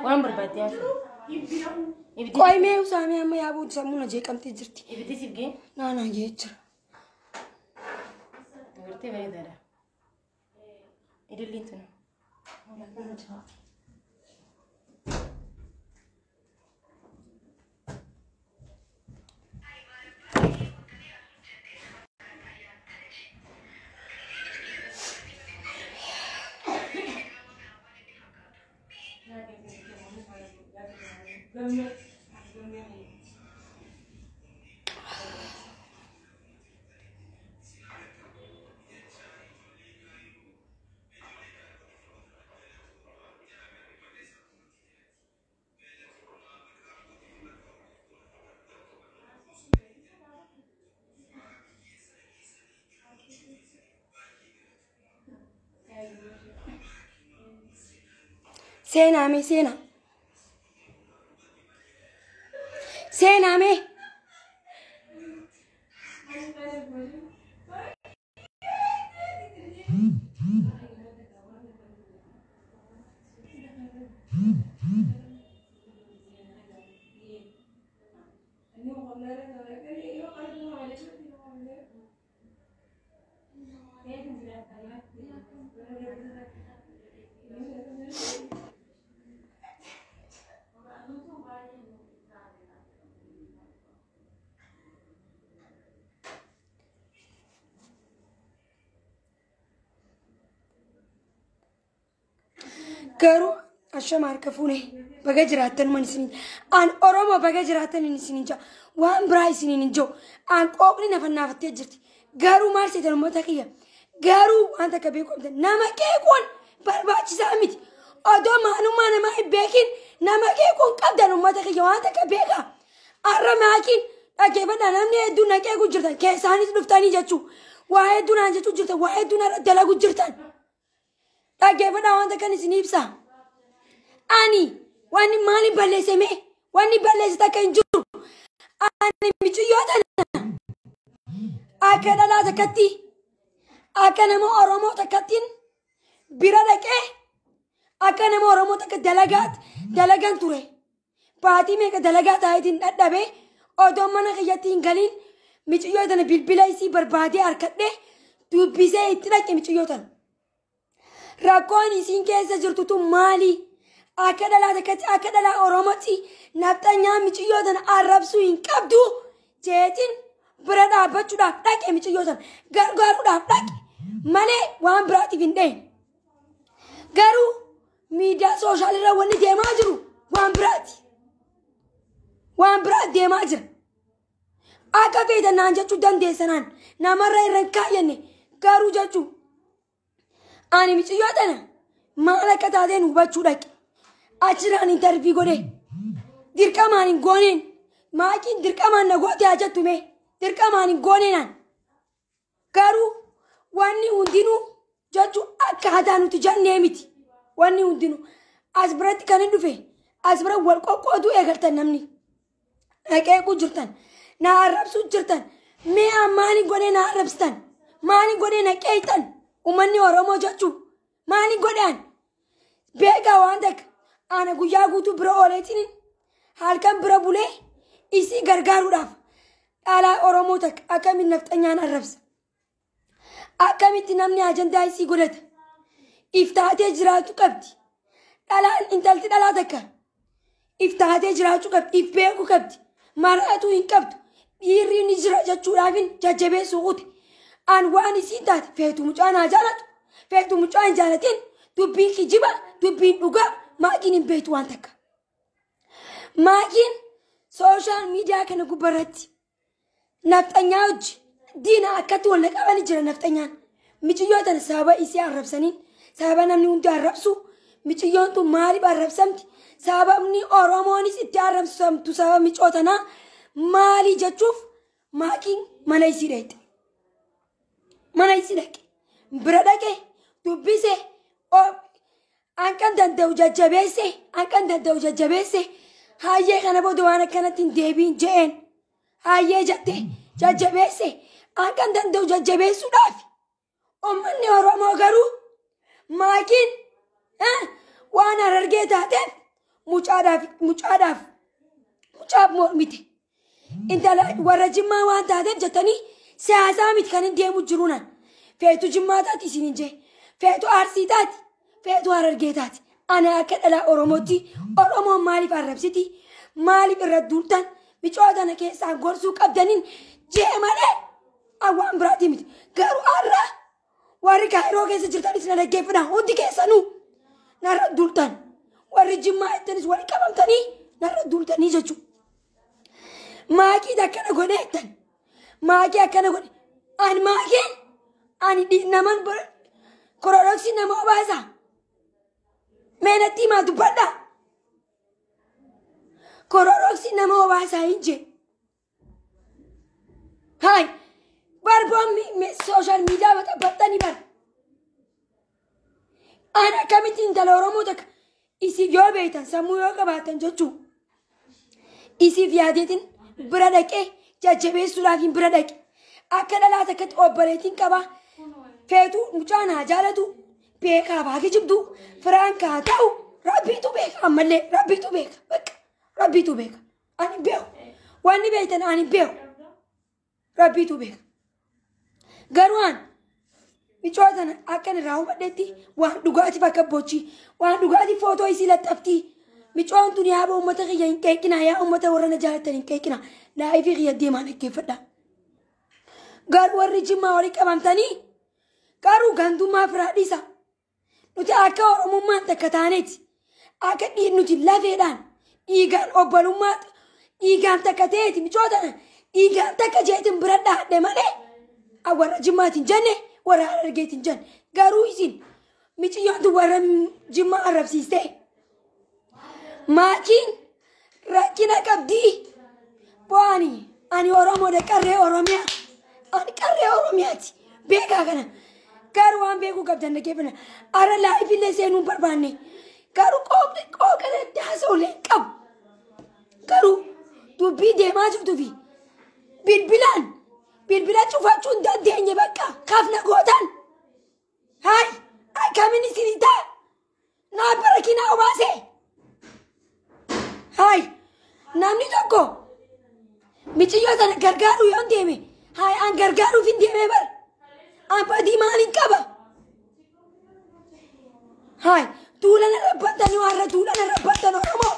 waan barbaadde qoy mee usaamee amma yaabuu sammuna jeeqamtee jirti. ibiddi siif gee Naanaa jechuudha. dubartii bareedaadha idilliin tuna Seenaa mee seenaa. Seenaa mee. Garuu ashama harka fuune baga jiraatan man isinin an Oromoo baga jiraatan isinin jaa waan biraa isinin jiru an qoqni nafannaafattee jirti garuu maal seetan uummata kiyya garuu wanta ka beekumta nama keekuun barbaachisaa miti odoo maanummaa namaa hin beekin nama keekuun qabdan uummata kiyya wanta ka beeka arra maakiin dhageefadha namni hedduun naqeeku jirtan keessaanis dhuftanii jechuu waa hedduun aan jechuu jirtan waa hedduun irra dalagu jirtan. dhageefadha wanta kan isin ibsa ani wanni maali balleessame wanni balleesse takka hin jiru ani michiyyoota akka dhalaa takkatti akka nama Oromoo takkattiin bira dhaqee akka nama Oromoo takka dalagaan ture baatii meeqa dalagaa taayitiin dhadhabee odoo mana kiyyatti hin galiin michiyyoota bilbila isii barbaadee harkadhee dubbisee itti dhaqe michiyyoota. Rakkoon isin keessa jirtutu maali? Akka dhalaa takkatti akka dhalaa Oromooti nafxanyaa michiyyootan arrabsuu hin qabdu jeetiin bira dhaabbachuudhaaf dhaqe michiyyootan gargaaruudhaaf dhaqe malee waan biraatiif hin dheen. Garuu miidiyaa sooshaaliirra wanni deemaa jiru waan biraati. Waan biraati deemaa jira. Akka feetan naan jechuu dandeessanaan namarra irra hin kaayyanne garuu jechuu. Ani michiyyootana maal akka taateen hubachuu dhaqe achirraan intervii godhe dirqamaan hin gooneen maakiin dirqamaan na goote haa jettume dirqamaan hin gooneenaan garuu wanni hundinuu jechuu akkaataa nuti jennee miti wanni hundinuu as biratti kan hin dhufe as bira wal qoqqootuu eegaltan namni dhaqeequu jirtan na arrabsuu jirtan mee maaliin godhee na arrabsitan maaliin godhee na qeeyxan. Uummanni Oromoo jechuu maaliin godhaan beekaa waan takka ana guyyaa guutuu bira ooleetiin halkan bira bulee isii gargaaruudhaaf dhalaa Oromoo takka akkamitti nafxanyaan arrabsa akkamitti namni ajandaa isii godhata iftaatee jiraachuu qabdi dhalaan intalti dhalaa takka iftaatee jiraachuu qabdi if beekuu qabdi maraatuu hin qabdu dhiirri ni jira jechuudhaafin jajjabeessuu ute. An waan isiin taate feetu mucaan haa jaalatu feetu mucaan hin jaalatin dubbiin kijiba dubbiin dhugaa maakiin hin beektu waan takka. Maakiin sooshaal miidiyaa kana gubbarratti nafxanyaa hojii diina akkatti wal qabanii jira nafxanyaan michiyyootan sababa isii arrabsaniin sababa namni hundi arrabsu michiyyoon tun maaliif arrabsamti sababni Oromoonis itti arrabsamtu sababa michootanaa maali jechuuf maakiin mana isii dheete. Mana isi dhaqe bira dhaqe dubbise ankan danda'u jajjabeesse hayyee kana booda waan akkanatti hin deebiin je'een hayyee jette jajjabeesse ankan danda'u jajjabeessuudhaaf uummanni Oromoo garuu maakiin waan argee taateef mucaaf mormite. Intala warra Jimmaa waan taateef jettanii siyaasaa miti kan hin deemu jiruunan. Feetu Jimmaa taati isin hin jee. Feetu Arsii taati. Feetu Harargee taati. Ana akka dhalaa Oromootti Oromoon maaliif arrabsiti? Maaliif irra duultan? Micootana keessaan gorsuu qabdaniin jee malee awwaan biraatii miti. Garuu har'a warri Kaayiroo keessa jirtanis na dhaggeeffadha. Hundi keessanuu narra duultan. Warri Jimmaa jettanis wali qabamtanii narra duultanii jechuudha. Maakii akkana godhe jettan. Maakii akkana godhe. Ani maakiin ani naman corolocsi nama obaasa. Meenatti himaa dubbadha. Corolocsi nama obaasa hin jee. Hai barboon social media baxxanii bara. Ani akkamitti intala Oromoo takka isiif yoo beektan sammuu yoo qabaatan jechuudha. Isiif yaadeetiin bira dhaqee jajjabeessuudhaaf hin bira dhaqe. Akka dhalaa takkatti obboleettiin qabaa. Feetu mucaan haa jaalatu. Beekaa baakii jibdu. Firaan kaa ta'u. Rabbiitu beeka. Ammallee rabbiitu beeka. Bakka rabbiitu beeka. Ani beeku. Wanni beektan ani beeku. Rabbiitu beeka. Garuu an micootana akkan irraa hubadheetti waan dhugaatiif akka bochi. Waan dhugaatiif footoo isii laxxaftii. Micoon tun yaaba uummata kiyya hin qeeqina. Yaa uummata warra na jaalatan hin qeeqina. Laayifii kiyya deemaan dhaggeeffadha. Garuu warri Jimmaa walii qabamtanii garuu gandummaa firaa dhiisa. Nuti akka Oromummaan takka taaneeti. Akka nuti lafeedhaan dhiigaan obbolummaa dhiigaan takka ta'eeti micootana dhiigaan takka jeetiin bira dhaadhe malee warra Jimmaatiin jenne warra Harargeetiin jenne. Garuu isin miciyyoontu warra Jimmaa arrabsiistee. Maakiin rakkina qabdii. Bu'aanii ani Oromoodha qarree Oromiyaa. Ani qarree Oromiyaati. Beekaa kana. Garuu waan beekuu qabdan dhaggeeffadha. Ara laayifillee seenuu hin barbaanne. Garuu qooqana daasoolee qabu. Garuu dubbii deemaa jirtuu fi bilbila cufachuu hin dandeenye bakka kafna gootan. Hai akkamiin isin ta'a? Naa barakinaa obaasee. Hai namni tokko michiyyoo sana gargaaruu yoo deeme. Hai an gargaaruuf hin deemee bara. An badii maaliin qaba? Hai tuulana rabbatanii warra tuulana rabbatan Oromoo.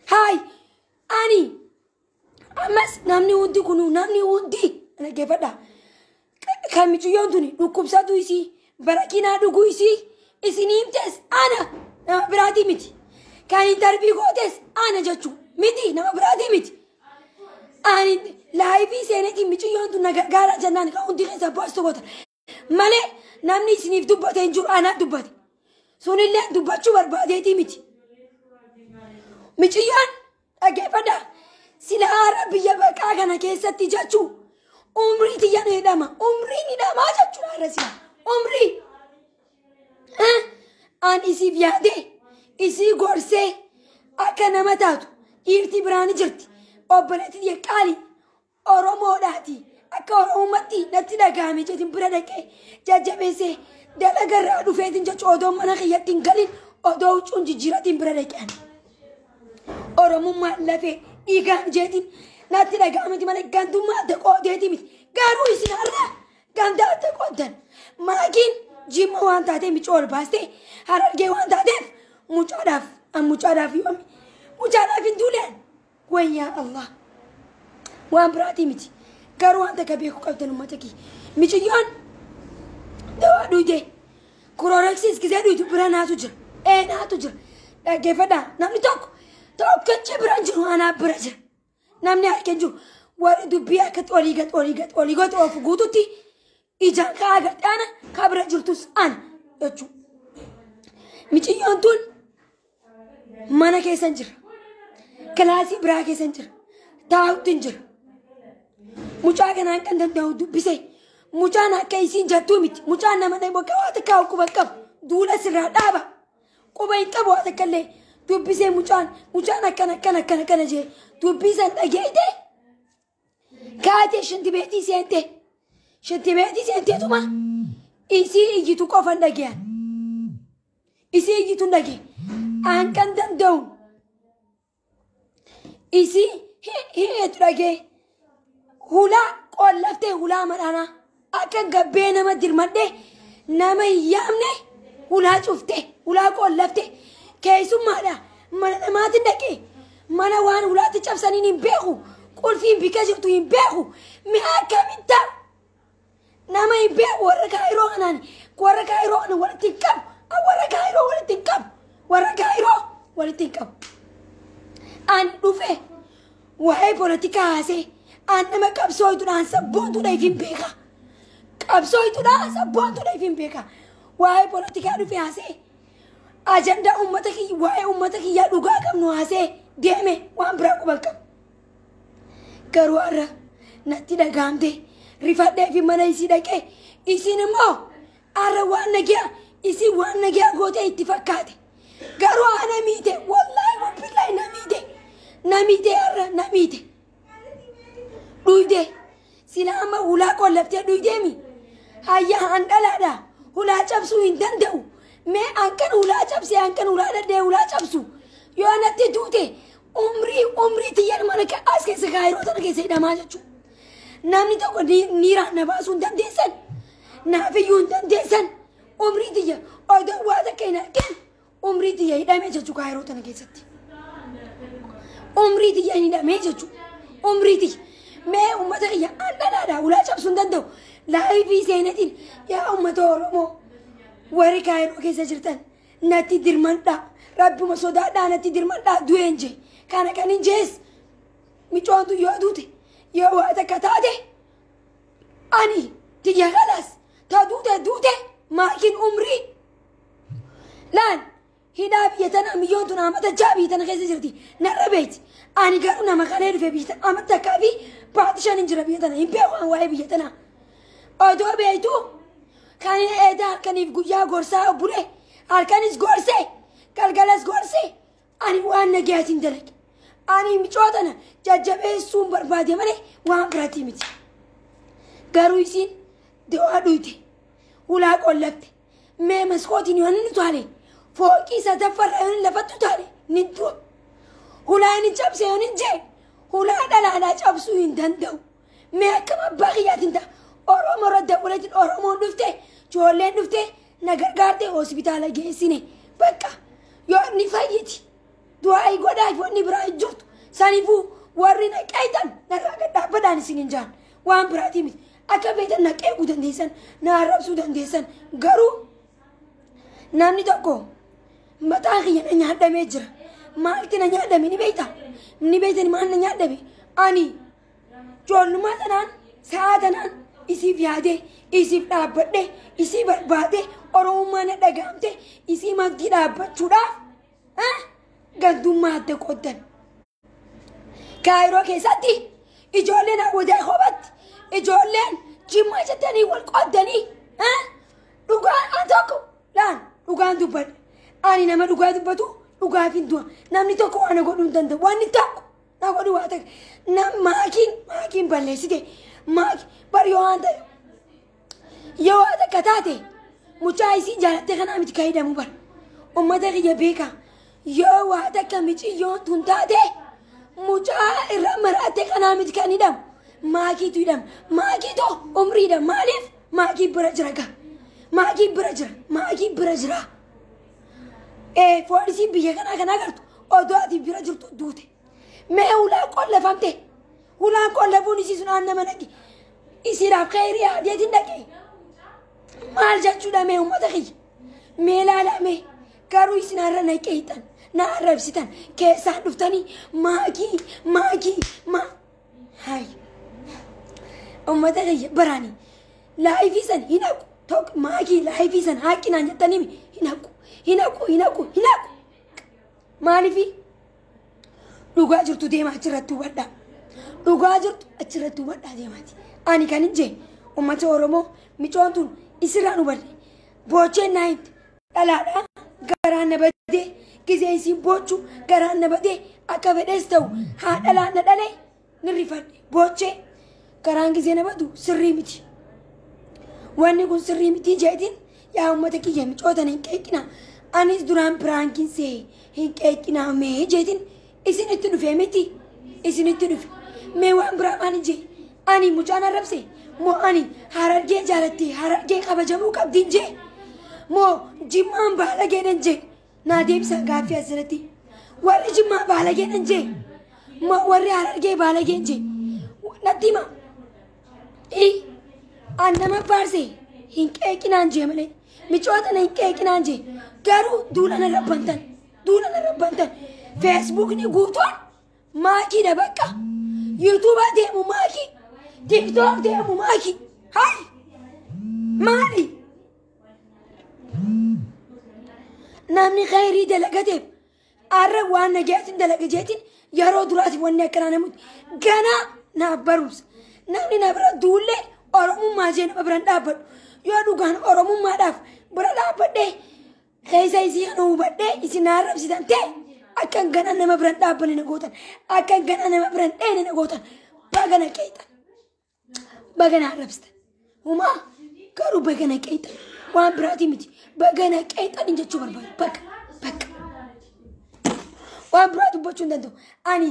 Hai ani ammas namni hundi kunu namni hundi dhaggeeffadha. Kan michiyyoon tuni dhukkubsatu isii barakinaa dhuguu isii isinii himtes ana nama biraatii miti. Kan intarbii gootes ana jechuun miti nama biraatii miti. Ani laayifii seenetiin miciyyoon tun gargaara jennaan kan hundi keessa boostu goota. Malee namni isiniif dubbate hin jiru anaa dubbate. Sunillee dubbachuu barbaadeetii miti. Miciyyoon dhaggeeffadha. Sila haara biyya baqaa kana keessatti jechuu umrii tiyyan hidhama. Umriin hidhamaa jechuudha haara sila. Umrii. An isiif yaadee isii gorsee akka nama taatu dhiirti biraan jirti. Obboleetti qaali Oromoodhaati. Akka Oromummaatti natti dhagahame jeetiin bira dhaqee jajjabeessee dalagarraa dhufeetiin jechuun odoo mana kiyyatti hin galin odoo huccuun jijjiiratiin bira dhaqeen. Oromummaan lafee dhiigaan jeetiin natti dhagahameti malee gandummaa adda qoodeetii miti. Garuu isin har'a ganda adda qooddan. Maakiin Jimma waan taatee micoo ol baastee Harargee waan taateef mucaadhaaf yoomi. Mucaadhaaf hin duuleen. Wayyaa Allah. Waan biraatii miti. Garuu waan takka beekuu qabdan uummata kiyya. Miciyyoon dawaa dhuyde. Corolocsis gisee dhuytu bira naatu jira. Naatu jira. Dhaggeeffadha. Namni tokkichi bira jiru anaaf bira jira. Namni harkeen jiru warri dubbii akka olii gad of guututti ijaan ka'aa gadhaana ka bira jirtus ana jechuudha. Miciyyoon tun mana keessan jira. Kilaasii biraa keessan jira. Taa'uutti jira. Mucaa kanaan kan danda'u dubbisee. Mucaan akka isiin jettuu miti. Mucaan nama dhaqee bakka waan takka quba qabu. Duula sirraa dhaaba. Quba hin qabu waan takka illee dubbisee mucaan akkana jee dubbisan dhageeyte. Kaatee shintibeetii seente. Shintibeetii seenteetuma isii iyyitu qofan dhageeyan. Isii iyyituun dhagee. Ankan danda'u. Isi heetu dhagee hulaa qollaftee hulaa madhaanaa akka gabbee nama dirmadhee nama hin yaamne hulaa cuftee hulaa qollaftee keessummaadha mana namaatiin dhaqee mana waan hulaatti cabsaniin hin beeku qulfiin bika jirtu hin beeku mi'a akkamitta nama hin beeku warra kaayiroo kanaan warra kaayiroo kana walitti hin qabu warra kaayiroo walitti hin qabu warra kaayiroo walitti hin qabu ani dhufe waa'ee politika haasee an nama qabsooytuudhaan sabboontuudha ifin beeka qabsooytuudhaan sabboontuudha ifin beeka waa'ee politikaa dhufe haasee ajandaa ummata kiyya waa'ee ummata kiyyaa dhugaa qabnu haasee deeme waan biraa quban qabu garuu har'a natti dhagaamte rifadhee fi mana isii dhaqee isin immoo har'a waan nagaa isin waan nagaa gootee itti fakkaate garuu ana miite wallaahi wabbillaahi namiite har'a namiite dhuyde sila amma hulaa qollaftee dhuydeemi hayya handhalaadha hulaa cabsuu hin danda'u mee ankan hulaa cabsee ankan hulaa dhadhee hulaa cabsu yoo natti duute umrii tiyyan mana as keessa kaayiroo tana keessa hidhamaa jechuudha namni tokko niiraan na baasuu hin dandeessan naafiyyuu hin dandeessan umrii tiyya odoo waa takka hin argin umrii tiyya hidhamee jechuudha kaayiroo tana keessatti umrii tiyya hidhamee jechuudha umrii tiyya mee ummata kiyya handhalaadha hulaa cabsuu hin danda'u laayifii seenatiin yaa ummata Oromoo warri kaayiroo keessa jirtan natti dirmadhaa rabbuma sodaadhaa natti dirmadhaa du'een jee kana kan hin jees micoontu yoo duute yoo waa takka taate ani tiyya kalaas ta duute maakiin umrii laan hidhaa biyya tana miyyoontu naamata jaa biyya tana keessa jirti narra beekti ani garuu nama kanee dhufe biyya tana amma takkaa fi paatishaan hin jira biyya tana hin beeku waa'ee biyya tana odoo beektu kan eedaa halkaniif guyyaa gorsaa obbule halkanis gorsee galgalas gorsee ani waan nagaatiin dalage ani micootana jajjabeessuun barbaade malee waan biraati miti garuu isiin du'aa dhuyte hulaa qollafte mee maskootiin yoo inni taale fooqii sadaffarra yoo inni lafattu taale nin du'a hulaa inni cabse yoo inni jee hulaa dhalaadhaa cabsuu hin danda'u mee akkam abbaa kiyyaatiin ta'a Oromoo radda waliin Oromoon dhufte ijoolleen dhufte na gargaarte hospitaala geessine bakka yoo inni fayyiti du'aa godhaa yoo inni biraa jirtu saniifuu warri naqeetan narraa gad dhaabbadhaan isin hin jaan waan biraati miti akka beektan naqeeguu dandeessan na arrabsuu dandeessan garuu namni tokko mataa kiyya na nyaadhamee jira maalti na nyaadhame ni beektan maal na nyaadhame ani ijoollummaa tanaan sa'a tanaan isiif yaadee isiif dhaabbadhe isii barbaade Oromummaa na dhagaamte isii magdii dhaabbachuudhaaf gandummaa adda qooddan kaayiroo keessatti ijoolleen hawwataa hobatti ijoolleen jimmaa jettanii wal qooddanii dhugaan tokko laan dhugaan dubbadha ani nama dhugaa dubbatu dhugaaf hin du'a namni tokko waan godhuu hin danda'u waan inni tokko na godhu waa takka maakiin balleessite maaki bari yoo waan ta'e yoo waa takka taate mucaa isii jaalattee kanaa miti kan hidhamu bara ummata kiyya beeka yoo waa takka miciyyoon tun taate mucaa irra maraattee kanaa miti kan hidhamu maakiitu hidhama maakiitu umriidha maaliif maakii bira jira gaa maakii bira jira foolisiin biyya kanaa kan agartu odoo ati bira jirtu duute mee hulaa qollafamte hulaan qollafuun isii sun aan nama naqi isiidhaaf khayrii adeetiin dhaqe maal jechuudha mee ummata kiyya mee laalame garuu isin har'a naqee hixan na arrabsitan keessaan dhuftanii maakii hay ummata kiyya baraanii laayifii san hin haqu tokko maakii laayifii san haqqinaan jettanii hin haqu maaliifii dhugaa jirtu deemaa achirratti hubadhaa dhugaa jirtu achirratti hubadhaa deemaati ani kan hin jee ummata Oromoo micoontuun isirraan hubadhe boocheen naayitti dhalaadhaa garaan na badee gisee isiin boochuu garaan na badee akka fedhees ta'u haa dhalaan na dhalee ni rifadhe boochee garaan gisee na badu sirrii miti wanni kun sirrii miti jeetiin yaa ummata kiyya micootan hin qeeqina anis duraan piraankiin see hin qeeqinaa mee jeetin isinitti dhufe miti isinitti dhufe mee waan biraa maal jee ani mucaan arrabse moo ani harargee jaalatte harargee kabajamuu qabdiin jee moo jimmaan baalageedhan jee naa deebisa gaaffii asirratti warri jimmaa baalageedhan jee moo warri harargee baalageen jee natti hima an nama faarse hin qeeqinaan jee malee micoota na hin qeeqinaan jee garuu duulana rabbantan feesbuukni guutuun maakiidha bakka yuutuubaa deemu maakii tiktook deemu maakii hay maali namni khayrii dalagateef arra waan nagaatiin dalaga jeetiin yeroo duraati wanni akkanaa namutti ganaa naaf barumsa namni na bira duullee oromummaa jee nama biran dhaabbadhu yoo dhugaan oromummaadhaaf bira dhaabbadhee keessa isii kan hubadhee isin arrabsitan ta'e akkan gana nama biran dhaabbane na gootan akkan gana nama biran dheene na gootan bagana qeexan bagana arrabsitan humaa garuu bagana qeexan waan biraatii miti bagana qeexan hin jechuu barbaadu bakka waan biraa dubbachuu hin danda'u ani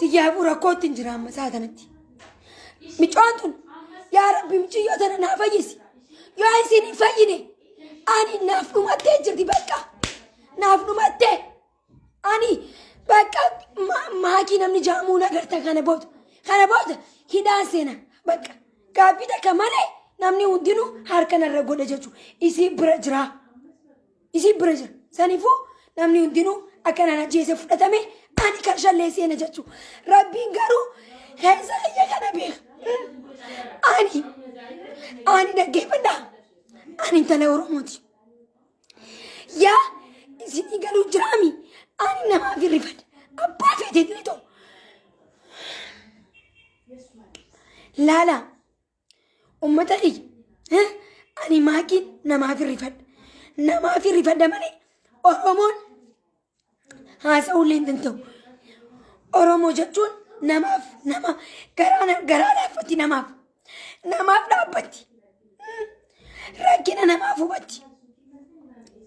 xiyyaafuu rakkootti hin jira amma isaa kanatti micoon tun yaa rabbi michiyyoo tana naa fayyisi yoo isin hin fayyine ani naaf dhumattee jirti bakka naaf dhumattee ani bakka maakii namni jaamuu nagarta kana booda hidhaan seena bakka gaaffii takka malee namni hundinuu harka narra godha jechuu isii bira jira saniifuu namni hundinuu akkanaan ajjeese fudhatame ani karshallee seena jechuu rabbiin garuu keessa kiyya kana beeka ani dhageeffadha ani intala oromooti yaa isinii galuu jiraami ani namaaf irrifadha abbaa feeteetini ta'u laala ummata kiyya ani maakiin namaaf irrifadha malee oromoon haasa'uullee hin danda'u oromoo jechuun nama garaa laaffatti namaaf dhaabbatti rakkina namaaf hubatti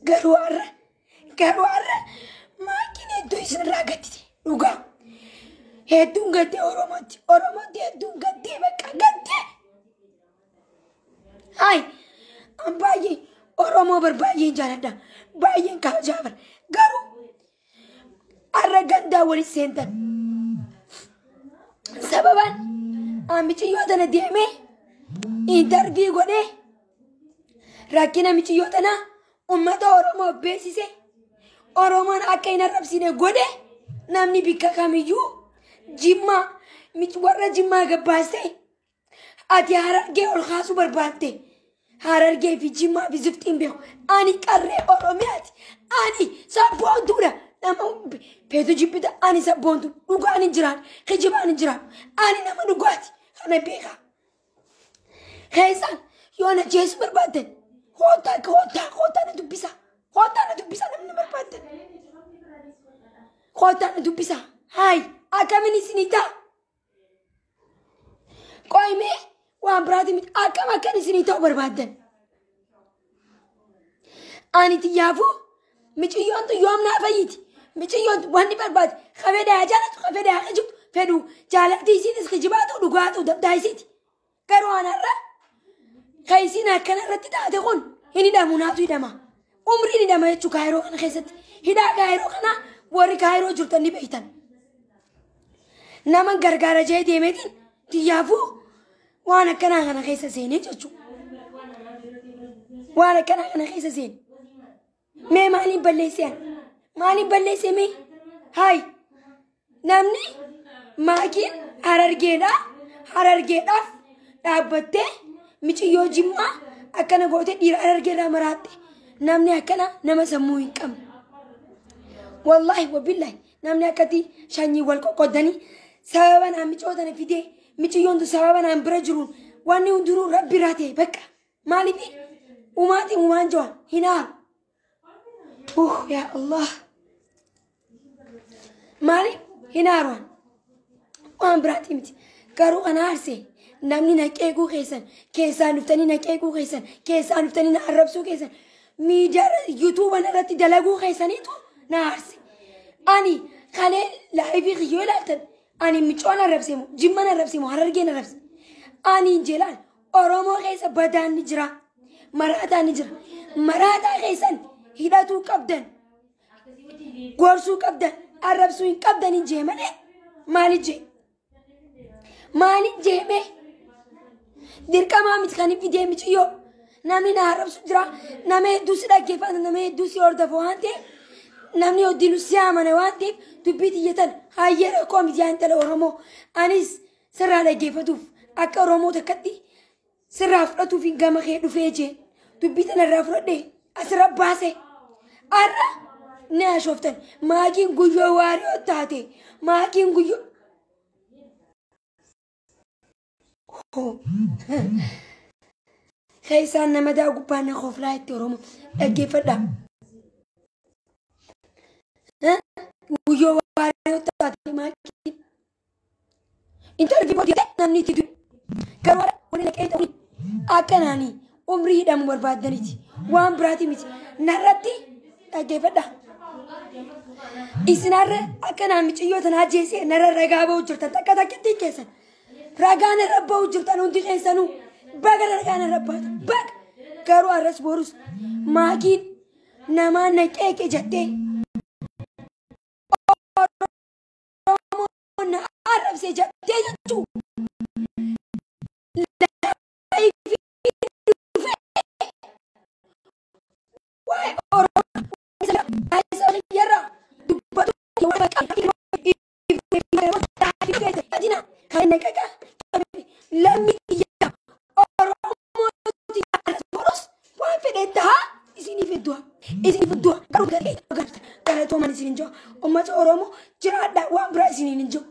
garuu har'a maakiin hedduu isinirraa gaddite dhugaa hedduun gaddee oromootti hedduun gaddee bakka gaddee hay an baay'ee oromoo baay'een jaaladha baay'een kabajaa bara garuu har'a gandaa walitti seentan sababaan michiyyoo tana deemee intarvii godhee rakkina michiyyoo tanaa ummata oromoo beeksise oromoon akka hin arrabsine godhe namni bikka kamiyyuu jimmaa warra jimmaa gabbaaste ati harargee ol kaasuu barbaadde harargee fi jimmaa fi ziftiin beeku ani qarree oromiyaati ani sabboontuudha nama peetu jibbita ani sabboontu dhugaan hin jiraadhu kijibaan hin jiraadhu ani nama dhugaati kana beekaa keessaan yoo na jeesu barbaaddan hoottaa na dubbisa namni barbaaddan hoottaa na dubbisa hay akkamiin isinii ta'a qoymee waan biraati miti akkan isinii ta'u barbaaddan ani xiyyaafuu miciyyoon tu yoom naa fayyiti miciyyoon wanni barbaade kabedaa jaalatu kabedaa kijibtu fedhu jaalatti isiinis kijibaatu dhugaatu dabdaayisiiti garuu anarra kaisiin akkanarratti taate kun hin hidhamu naatu hidhama umriin hidhama jechuu kaayiroo kana keessatti hidhaa kaayiroo kana warri kaayiroo jirtan ni beeytan nama gargaara jee deemeetiin xiyyaafuu waan akkanaa kana keessa seenee jechuu waan akkanaa kana keessa seene mee maaliin balleesse mee hay namni maakiin harargeedhaaf dhaabbattee michiyyoo jimmaa akkana goote dhiira harargeedhaa maraatte namni akkana nama sammuu hin qabne wallahi wabillahi namni akkati shanyii wal qoqqoddanii sababa naan micootana fidee michiyyoontu sababa naan bira jiruun wanni hundinuu rabbi irraa ta'e bakka maaliif umaan jawaan hinaaru yaa Allah maaliif hinaaruwan waan biraatii miti garuu kana aarsee namni naqeequu keessan keessaan dhuftanii naqeequu keessan keessaan dhuftanii na arrabsuu keessan miidiyaa YouTube irratti dalaguu keessaniitu naarsi. Ani kalee laayivii kiyyoo ilaaltan ani micoon arrabseemu jimman arrabseemu harargeen arrabse. Ani jelaan Oromoo keessa badaan ni jira. Maraataan ni jira. Maraataa keessan hidhatuu qabdan. Gorsuu qabdan. Arrabsuu hin qabdan hin jeemane. Maaliif jee? Maaliif jeemee? Dirqamaa miti kan itti deemi ciyyoo. Namni na arrabsu jira. Nama hedduu si dhaggeeffata. Nama hedduu si hordofu waan ta'eef. Namni hoddiinu si amane waan ta'eef dubbii xiyyatan hayyee rakkoo miti yaa intala Oromoo. Anis sirraa dhaggeeffatuuf akka Oromoo takkatti sirraa fudhatuuf gama kee dhufee jee. Dubbii tanarraa fudhadhee asirra baase. Arra ni ashooftan. Maakiin guyyoo waarii taate. Maakiin guyyoo. Keessaan nama daa gubbaan na kooflaa itti Oromoo dhaggeeffadha. Guyyoo waarii taate maakiin. Intalli boodiyyaa namni itti du'e. Garuu waliin dhaqee ta'u akkanaanii umrii hidhamu barbaadaniiti. Waan biraati miti. Narratti dhaggeeffadha. Isinarra akkanaa miciyyoo tanaa jeesee narra ragaa ba'u jirtan takka takkittiin keessan. Ragaan irra ba'u jirtan hundi keessanuu baga ragaan irra baata. Baga garuu arras borus maakiin namaa naqeeqe jettee Oromoo na arrabsee jettee jechuu. Oromoo jiraadha waan biraa isiniin hin jiru.